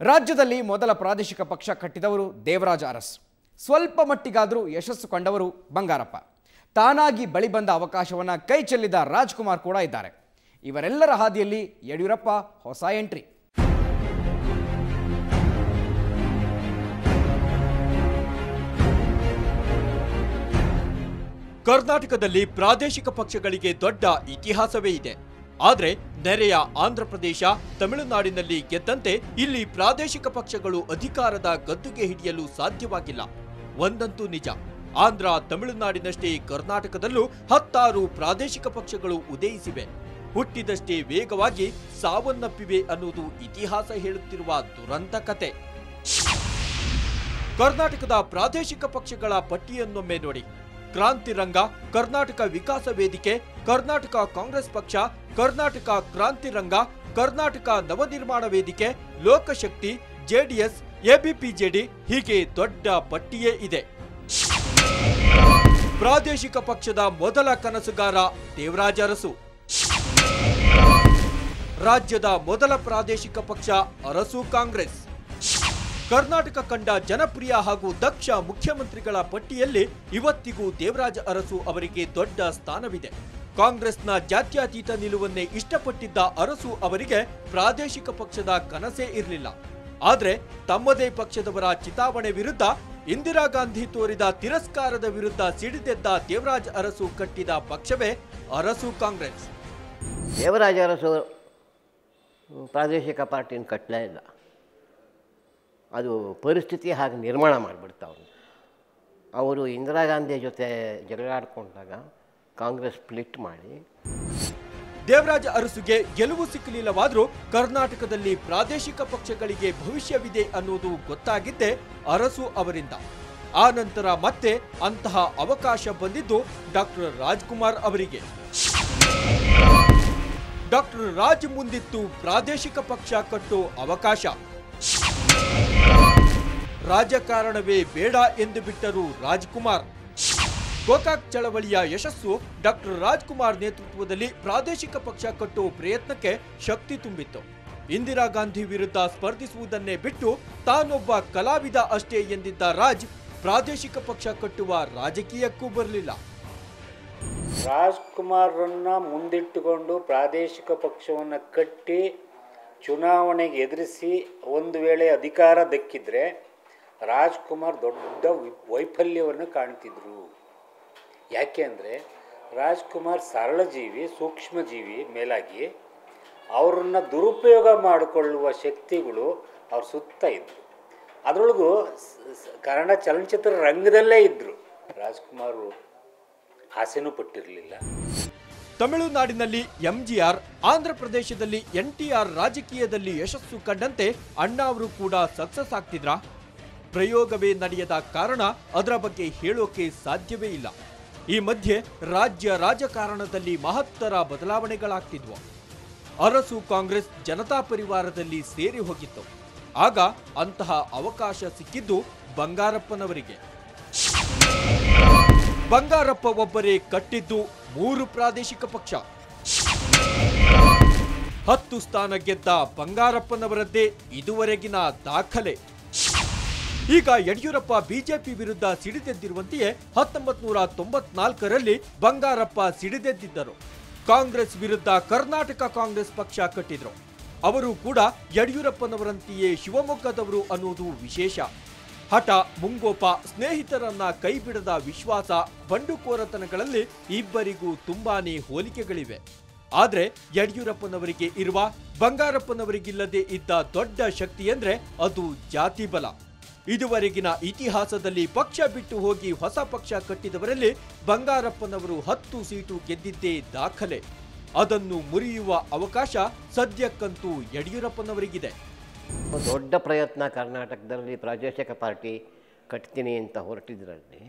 ರಾಜ್ಯದಲ್ಲಿ ಮೊದಲ ಪ್ರಾದೇಶಿಕ ಪಕ್ಷ ಕಟ್ಟಿದವರು ದೇವರಾಜ ಅರಸ್. ಸ್ವಲ್ಪ ಮಟ್ಟಿಗಾದರೂ ಯಶಸ್ಸು ಕಂಡವರು ಬಂಗಾರಪ್ಪ. ತಾನಾಗಿ ಬಳಿ ಬಂದ ಅವಕಾಶವನ್ನು ಕೈ ಚೆಲ್ಲಿದ ರಾಜ್ಕುಮಾರ್ ಕೂಡ ಇದ್ದಾರೆ. ಇವರೆಲ್ಲರ ಹಾದಿಯಲ್ಲಿ ಯಡಿಯೂರಪ್ಪ ಹೊಸ ಎಂಟ್ರಿ. ಕರ್ನಾಟಕದಲ್ಲಿ ಪ್ರಾದೇಶಿಕ ಪಕ್ಷಗಳಿಗೆ ದೊಡ್ಡ ಇತಿಹಾಸವೇ ಇದೆ. ಆದರೆ ನೆರೆಯ ಆಂಧ್ರಪ್ರದೇಶ, ತಮಿಳುನಾಡಿನಲ್ಲಿ ಗೆದ್ದಂತೆ ಇಲ್ಲಿ ಪ್ರಾದೇಶಿಕ ಪಕ್ಷಗಳು ಅಧಿಕಾರದ ಗದ್ದುಗೆ ಹಿಡಿಯಲು ಸಾಧ್ಯವಾಗಿಲ್ಲ. ಒಂದಂತೂ ನಿಜ, ಆಂಧ್ರ ತಮಿಳುನಾಡಿನಷ್ಟೇ ಕರ್ನಾಟಕದಲ್ಲೂ 10 ಪ್ರಾದೇಶಿಕ ಪಕ್ಷಗಳು ಉದಯಿಸಿವೆ. ಹುಟ್ಟಿದಷ್ಟೇ ವೇಗವಾಗಿ ಸಾವನ್ನಪ್ಪಿವೆ ಅನ್ನುವುದು ಇತಿಹಾಸ ಹೇಳುತ್ತಿರುವ ದುರಂತ ಕತೆ. ಕರ್ನಾಟಕದ ಪ್ರಾದೇಶಿಕ ಪಕ್ಷಗಳ ಪಟ್ಟಿಯನ್ನೊಮ್ಮೆ ನೋಡಿ. ಕ್ರಾಂತಿರಂಗ, ಕರ್ನಾಟಕ ವಿಕಾಸ ವೇದಿಕೆ, ಕರ್ನಾಟಕ ಕಾಂಗ್ರೆಸ್ ಪಕ್ಷ, ಕರ್ನಾಟಕ ಕ್ರಾಂತಿರಂಗ, ಕರ್ನಾಟಕ ನವನಿರ್ಮಾಣ ವೇದಿಕೆ, ಲೋಕಶಕ್ತಿ, ಜೆಡಿಎಸ್, ಎಬಿಪಿಜೆಡಿ, ಹೀಗೆ ದೊಡ್ಡ ಪಟ್ಟಿಯೇ ಇದೆ. ಪ್ರಾದೇಶಿಕ ಪಕ್ಷದ ಮೊದಲ ಕನಸುಗಾರ ದೇವರಾಜ ಅರಸು. ರಾಜ್ಯದ ಮೊದಲ ಪ್ರಾದೇಶಿಕ ಪಕ್ಷ ಅರಸು ಕಾಂಗ್ರೆಸ್. ಕರ್ನಾಟಕ ಕಂಡ ಜನಪ್ರಿಯ ಹಾಗೂ ದಕ್ಷ ಮುಖ್ಯಮಂತ್ರಿಗಳ ಪಟ್ಟಿಯಲ್ಲಿ ಇವತ್ತಿಗೂ ದೇವರಾಜ ಅರಸು ಅವರಿಗೆ ದೊಡ್ಡ ಸ್ಥಾನವಿದೆ. ಕಾಂಗ್ರೆಸ್ನ ಜಾತ್ಯತೀತ ನಿಲುವನ್ನೇ ಇಷ್ಟಪಟ್ಟಿದ್ದ ಅರಸು ಅವರಿಗೆ ಪ್ರಾದೇಶಿಕ ಪಕ್ಷದ ಕನಸೇ ಇರಲಿಲ್ಲ. ಆದರೆ ತಮ್ಮದೇ ಪಕ್ಷದವರ ಚಿತಾವಣೆ ವಿರುದ್ಧ, ಇಂದಿರಾ ಗಾಂಧಿ ತೋರಿದ ತಿರಸ್ಕಾರದ ವಿರುದ್ಧ ಸಿಡಿದೆದ್ದ ದೇವರಾಜ ಅರಸು ಕಟ್ಟಿದ ಪಕ್ಷವೇ ಅರಸು ಕಾಂಗ್ರೆಸ್. ದೇವರಾಜ ಅರಸು ಪ್ರಾದೇಶಿಕ ಪಾರ್ಟಿನ ಕಟ್ಟಲೇ ಇಲ್ಲ. ಅದು ಪರಿಸ್ಥಿತಿ ಹಾಗೆ ನಿರ್ಮಾಣ ಮಾಡಿಬಿಡ್ತಾವ್ರು. ಅವರು ಇಂದಿರಾ ಗಾಂಧಿ ಜೊತೆ ಜಗಳಾಡ್ಕೊಂಡಾಗ ಕಾಂಗ್ರೆಸ್ ಸ್ಪ್ಲಿಟ್ ಮಾಡಿ. ದೇವರಾಜ ಅರಸುಗೆ ಗೆಲುವು ಸಿಕ್ಕಲಿಲ್ಲವಾದರೂ ಕರ್ನಾಟಕದಲ್ಲಿ ಪ್ರಾದೇಶಿಕ ಪಕ್ಷಗಳಿಗೆ ಭವಿಷ್ಯವಿದೆ ಅನ್ನೋದು ಗೊತ್ತಾಗಿದ್ದೇ ಅರಸು ಅವರಿಂದ. ಆ ನಂತರ ಮತ್ತೆ ಅಂತಹ ಅವಕಾಶ ಬಂದಿದ್ದು ಡಾಕ್ಟರ್ ರಾಜ್ಕುಮಾರ್ ಅವರಿಗೆ. ಡಾಕ್ಟರ್ ರಾಜ್ ಮುಂದಿತ್ತು ಪ್ರಾದೇಶಿಕ ಪಕ್ಷ ಕಟ್ಟೋ ಅವಕಾಶ. ರಾಜಕಾರಣವೇ ಬೇಡ ಎಂದು ಬಿಟ್ಟರು ರಾಜ್ಕುಮಾರ್. ಗೋಕಾಕ್ ಚಳವಳಿಯ ಯಶಸ್ಸು ಡಾಕ್ಟರ್ ರಾಜ್ಕುಮಾರ್ ನೇತೃತ್ವದಲ್ಲಿ ಪ್ರಾದೇಶಿಕ ಪಕ್ಷ ಕಟ್ಟುವ ಪ್ರಯತ್ನಕ್ಕೆ ಶಕ್ತಿ ತುಂಬಿತ್ತು. ಇಂದಿರಾ ಗಾಂಧಿ ವಿರುದ್ಧ ಸ್ಪರ್ಧಿಸುವುದನ್ನೇ ಬಿಟ್ಟು ತಾನೊಬ್ಬ ಕಲಾವಿದ ಅಷ್ಟೇ ಎಂದಿದ್ದ ರಾಜ್ ಪ್ರಾದೇಶಿಕ ಪಕ್ಷ ಕಟ್ಟುವ ರಾಜಕೀಯಕ್ಕೂ ಬರಲಿಲ್ಲ. ರಾಜ್ಕುಮಾರನ್ನ ಮುಂದಿಟ್ಟುಕೊಂಡು ಪ್ರಾದೇಶಿಕ ಪಕ್ಷವನ್ನು ಕಟ್ಟಿ ಚುನಾವಣೆಗೆ ಎದುರಿಸಿ ಒಂದು ವೇಳೆ ಅಧಿಕಾರ ದಕ್ಕಿದ್ರೆ ರಾಜ್ಕುಮಾರ್ ದೊಡ್ಡ ವೈಫಲ್ಯವನ್ನು ಕಾಣ್ತಿದ್ರು. ಯಾಕೆ ಅಂದರೆ ರಾಜ್ಕುಮಾರ್ ಸರಳ ಜೀವಿ, ಸೂಕ್ಷ್ಮಜೀವಿ ಮೇಲಾಗಿ ಅವರನ್ನು ದುರುಪಯೋಗ ಮಾಡಿಕೊಳ್ಳುವ ಶಕ್ತಿಗಳು ಅವ್ರ ಸುತ್ತ ಇದ್ದರು. ಅದರೊಳಗೂ ಕನ್ನಡ ಚಲನಚಿತ್ರ ರಂಗದಲ್ಲೇ ಇದ್ದರು. ರಾಜ್ಕುಮಾರ್ ಆಸೆನೂ ಪಟ್ಟಿರಲಿಲ್ಲ. ತಮಿಳುನಾಡಿನಲ್ಲಿ ಎಂಜಿಆರ್, ಆಂಧ್ರ ಪ್ರದೇಶದಲ್ಲಿ NTR ರಾಜಕೀಯದಲ್ಲಿ ಯಶಸ್ಸು ಕಂಡಂತೆ ಅಣ್ಣಾ ಅವರು ಕೂಡ ಸಕ್ಸಸ್ ಆಗ್ತಿದ್ರಾ? ಪ್ರಯೋಗವೇ ನಡೆಯದ ಕಾರಣ ಅದರ ಬಗ್ಗೆ ಹೇಳೋಕೆ ಸಾಧ್ಯವೇ ಇಲ್ಲ. ಈ ಮಧ್ಯೆ ರಾಜ್ಯ ರಾಜಕಾರಣದಲ್ಲಿ ಮಹತ್ತರ ಬದಲಾವಣೆಗಳಾಗ್ತಿದ್ವು. ಅರಸು ಕಾಂಗ್ರೆಸ್ ಜನತಾ ಪರಿವಾರದಲ್ಲಿ ಸೇರಿ ಹೋಗಿತ್ತು. ಆಗ ಅಂತಹ ಅವಕಾಶ ಸಿಕ್ಕಿದ್ದು ಬಂಗಾರಪ್ಪನವರಿಗೆ. ಬಂಗಾರಪ್ಪ ಒಬ್ಬರೇ ಕಟ್ಟಿದ್ದು 3 ಪ್ರಾದೇಶಿಕ ಪಕ್ಷ. 10 ಸ್ಥಾನ ಗೆದ್ದ ಬಂಗಾರಪ್ಪನವರದ್ದೇ ಇದುವರೆಗಿನ ದಾಖಲೆ. ಈಗ ಯಡಿಯೂರಪ್ಪ ಬಿಜೆಪಿ ವಿರುದ್ಧ ಸಿಡಿದೆದ್ದಿರುವಂತೆಯೇ 1994ರಲ್ಲಿ ಬಂಗಾರಪ್ಪ ಸಿಡಿದೆದ್ದಿದ್ದರು. ಕಾಂಗ್ರೆಸ್ ವಿರುದ್ಧ ಕರ್ನಾಟಕ ಕಾಂಗ್ರೆಸ್ ಪಕ್ಷ ಕಟ್ಟಿದ್ರು. ಅವರು ಕೂಡ ಯಡಿಯೂರಪ್ಪನವರಂತೆಯೇ ಶಿವಮೊಗ್ಗದವರು ಅನ್ನುವುದು ವಿಶೇಷ. ಹಠ, ಮುಂಗೋಪ, ಸ್ನೇಹಿತರನ್ನ ಕೈಬಿಡದ ವಿಶ್ವಾಸ, ಬಂಡುಕೋರತನಗಳಲ್ಲಿ ಇಬ್ಬರಿಗೂ ತುಂಬಾನೇ ಹೋಲಿಕೆಗಳಿವೆ. ಆದರೆ ಯಡಿಯೂರಪ್ಪನವರಿಗೆ ಇರುವ, ಬಂಗಾರಪ್ಪನವರಿಗಿಲ್ಲದೆ ಇದ್ದ ದೊಡ್ಡ ಶಕ್ತಿ ಎಂದ್ರೆ ಅದು ಜಾತಿ ಬಲ. ಇದುವರೆಗಿನ ಇತಿಹಾಸದಲ್ಲಿ ಪಕ್ಷ ಬಿಟ್ಟು ಹೋಗಿ ಹೊಸ ಪಕ್ಷ ಕಟ್ಟಿದವರಲ್ಲಿ ಬಂಗಾರಪ್ಪನವರು 10 ಸೀಟು ಗೆದ್ದಿದ್ದೇ ದಾಖಲೆ. ಅದನ್ನು ಮುರಿಯುವ ಅವಕಾಶ ಸದ್ಯಕ್ಕಂತೂ ಯಡಿಯೂರಪ್ಪನವರಿಗಿದೆ. ದೊಡ್ಡ ಪ್ರಯತ್ನ ಕರ್ನಾಟಕದಲ್ಲಿ ಪ್ರಾದೇಶಿಕ ಪಾರ್ಟಿ ಕಟ್ತೀನಿ ಅಂತ ಹೊರಟಿದ್ರಲ್ಲಿ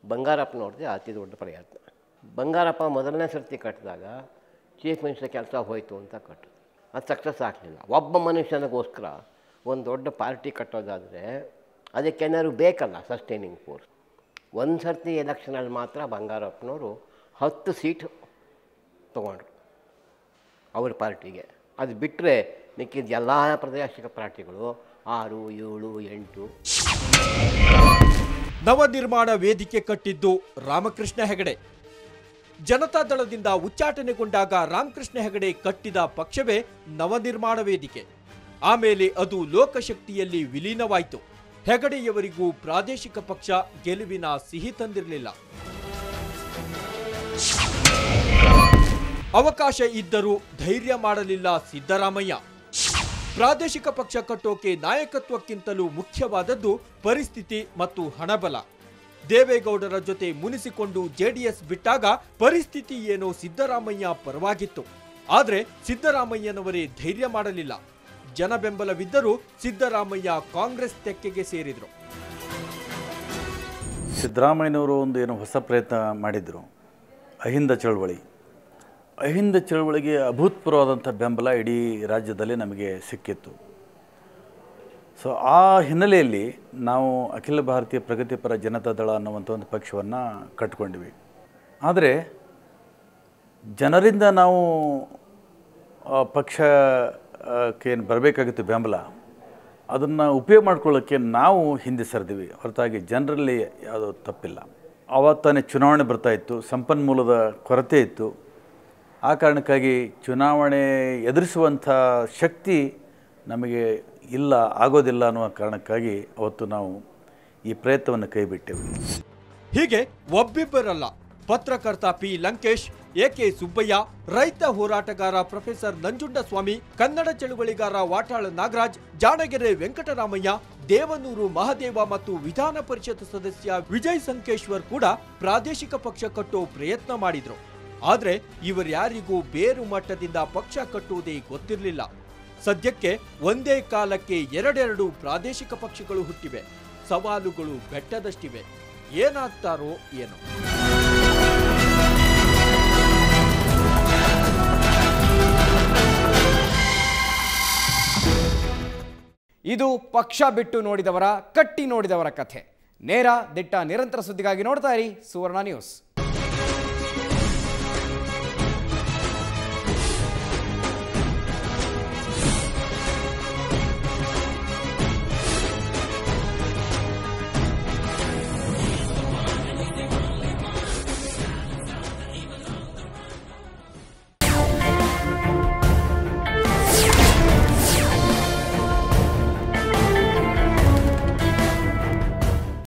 ಬಂಗಾರಪ್ಪನವ್ರದ್ದೇ ಅತಿ ದೊಡ್ಡ ಪ್ರಯತ್ನ. ಬಂಗಾರಪ್ಪ ಮೊದಲನೇ ಸರ್ತಿ ಕಟ್ಟಿದಾಗ ಚೀಫ್ ಮಿನಿಸ್ಟರ್ ಕೆಲಸ ಹೋಯಿತು ಅಂತ ಕಟ್ಟೋದು. ಅದು ಸಕ್ಸಸ್ ಆಗಲಿಲ್ಲ. ಒಬ್ಬ ಮನುಷ್ಯನಿಗೋಸ್ಕರ ಒಂದು ದೊಡ್ಡ ಪಾರ್ಟಿ ಕಟ್ಟೋದಾದರೆ ಅದಕ್ಕೇನಾದ್ರು ಬೇಕಲ್ಲ ಸಸ್ಟೈನಿಂಗ್ ಫೋರ್ಸ್. ಒಂದು ಸರ್ತಿ ಎಲೆಕ್ಷನಲ್ಲಿ ಮಾತ್ರ ಬಂಗಾರಪ್ಪನವರು 10 ಸೀಟ್ ತೊಗೊಂಡ್ರು ಅವ್ರ ಪಾರ್ಟಿಗೆ. ಅದು ಬಿಟ್ಟರೆ ಮಿಕ್ಕಿದ ಎಲ್ಲ ಪ್ರಾದೇಶಿಕ ಪಾರ್ಟಿಗಳು 6, 7, 8. ನವನಿರ್ಮಾಣ ವೇದಿಕೆ ಕಟ್ಟಿದ್ದು ರಾಮಕೃಷ್ಣ ಹೆಗಡೆ. ಜನತಾದಳದಿಂದ ಉಚ್ಚಾಟನೆಗೊಂಡಾಗ ರಾಮಕೃಷ್ಣ ಹೆಗಡೆ ಕಟ್ಟಿದ ಪಕ್ಷವೇ ನವನಿರ್ಮಾಣ ವೇದಿಕೆ. ಆಮೇಲೆ ಅದು ಲೋಕಶಕ್ತಿಯಲ್ಲಿ ವಿಲೀನವಾಯಿತು. ಹೆಗಡೆಯವರಿಗೂ ಪ್ರಾದೇಶಿಕ ಪಕ್ಷ ಗೆಲುವಿನ ಸಿಹಿ ತಂದಿರಲಿಲ್ಲ. ಅವಕಾಶ ಇದ್ದರೂ ಧೈರ್ಯ ಮಾಡಲಿಲ್ಲ ಸಿದ್ದರಾಮಯ್ಯ. ಪ್ರಾದೇಶಿಕ ಪಕ್ಷ ಕಟ್ಟೋಕೆ ನಾಯಕತ್ವಕ್ಕಿಂತಲೂ ಮುಖ್ಯವಾದದ್ದು ಪರಿಸ್ಥಿತಿ ಮತ್ತು ಹಣಬಲ. ದೇವೇಗೌಡರ ಜೊತೆ ಮುನಿಸಿಕೊಂಡು ಜೆಡಿಎಸ್ ಬಿಟ್ಟಾಗ ಪರಿಸ್ಥಿತಿ ಏನೋ ಸಿದ್ದರಾಮಯ್ಯ ಪರವಾಗಿತ್ತು. ಆದರೆ ಸಿದ್ದರಾಮಯ್ಯನವರೇ ಧೈರ್ಯ ಮಾಡಲಿಲ್ಲ. ಜನ ಬೆಂಬಲವಿದ್ದರೂ ಸಿದ್ದರಾಮಯ್ಯ ಕಾಂಗ್ರೆಸ್ ತೆಕ್ಕೆಗೆ ಸೇರಿದ್ರು. ಸಿದ್ದರಾಮಯ್ಯನವರು ಒಂದು ಏನು ಹೊಸ ಪ್ರಯತ್ನ ಮಾಡಿದರು, ಅಹಿಂದ ಚಳವಳಿ. ಅಹಿಂದ ಚಳವಳಿಗೆ ಅಭೂತಪೂರ್ವವಾದಂಥ ಬೆಂಬಲ ಇಡೀ ರಾಜ್ಯದಲ್ಲಿ ನಮಗೆ ಸಿಕ್ಕಿತ್ತು. ಸೊ ಆ ಹಿನ್ನೆಲೆಯಲ್ಲಿ ನಾವು ಅಖಿಲ ಭಾರತೀಯ ಪ್ರಗತಿಪರ ಜನತಾದಳ ಅನ್ನುವಂಥ ಒಂದು ಪಕ್ಷವನ್ನು ಕಟ್ಕೊಂಡಿವಿ. ಆದರೆ ಜನರಿಂದ ನಾವು ಪಕ್ಷಕ್ಕೆ ಏನು ಬರಬೇಕಾಗಿತ್ತು ಬೆಂಬಲ, ಅದನ್ನು ಉಪಯೋಗ ಮಾಡ್ಕೊಳ್ಳೋಕ್ಕೆ ನಾವು ಹಿಂದೆ ಸರಿದೀವಿ ಹೊರತಾಗಿ ಜನರಲ್ಲಿ ಯಾವುದೋ ತಪ್ಪಿಲ್ಲ. ಆವತ್ತಾನೆ ಚುನಾವಣೆ ಬರ್ತಾಯಿತ್ತು, ಸಂಪನ್ಮೂಲದ ಕೊರತೆ ಇತ್ತು. ಆ ಕಾರಣಕ್ಕಾಗಿ ಚುನಾವಣೆ ಎದುರಿಸುವಂಥ ಶಕ್ತಿ ನಮಗೆ ಇಲ್ಲ, ಆಗೋದಿಲ್ಲ ಅನ್ನುವ ಕಾರಣಕ್ಕಾಗಿ ಅವತ್ತು ನಾವು ಈ ಪ್ರಯತ್ನವನ್ನು ಕೈಬಿಟ್ಟೆವು. ಹೀಗೆ ಒಬ್ಬಿಬ್ಬರಲ್ಲ, ಪತ್ರಕರ್ತ ಪಿ ಲಂಕೇಶ್, ಎಕೆ ಸುಬ್ಬಯ್ಯ, ರೈತ ಹೋರಾಟಗಾರ ಪ್ರೊಫೆಸರ್ ನಂಜುಂಡಸ್ವಾಮಿ, ಕನ್ನಡ ಚಳುವಳಿಗಾರ ವಾಟಾಳ ನಾಗರಾಜ್, ಜಾಣಗೆರೆ ವೆಂಕಟರಾಮಯ್ಯ, ದೇವನೂರು ಮಹದೇವ ಮತ್ತು ವಿಧಾನ ಪರಿಷತ್ ಸದಸ್ಯ ವಿಜಯ್ ಸಂಕೇಶ್ವರ್ ಕೂಡ ಪ್ರಾದೇಶಿಕ ಪಕ್ಷ ಕಟ್ಟೋ ಪ್ರಯತ್ನ ಮಾಡಿದ್ರು. ಆದ್ರೆ ಇವರ್ಯಾರಿಗೂ ಬೇರು ಮಟ್ಟದಿಂದ ಪಕ್ಷ ಕಟ್ಟುವುದೇ ಗೊತ್ತಿರಲಿಲ್ಲ. ಸದ್ಯಕ್ಕೆ ಒಂದೇ ಕಾಲಕ್ಕೆ ಎರಡೆರಡು ಪ್ರಾದೇಶಿಕ ಪಕ್ಷಗಳು ಹುಟ್ಟಿವೆ. ಸವಾಲುಗಳು ಬೆಟ್ಟದಷ್ಟಿವೆ. ಏನಾಗ್ತಾರೋ ಏನೋ. ಇದು ಪಕ್ಷ ಬಿಟ್ಟು ನೋಡಿದವರ, ಕಟ್ಟಿ ನೋಡಿದವರ ಕಥೆ. ನೇರ, ದಿಟ್ಟ, ನಿರಂತರ ಸುದ್ದಿಗಾಗಿ ನೋಡ್ತಾ ಇರಿ ಸುವರ್ಣ ನ್ಯೂಸ್.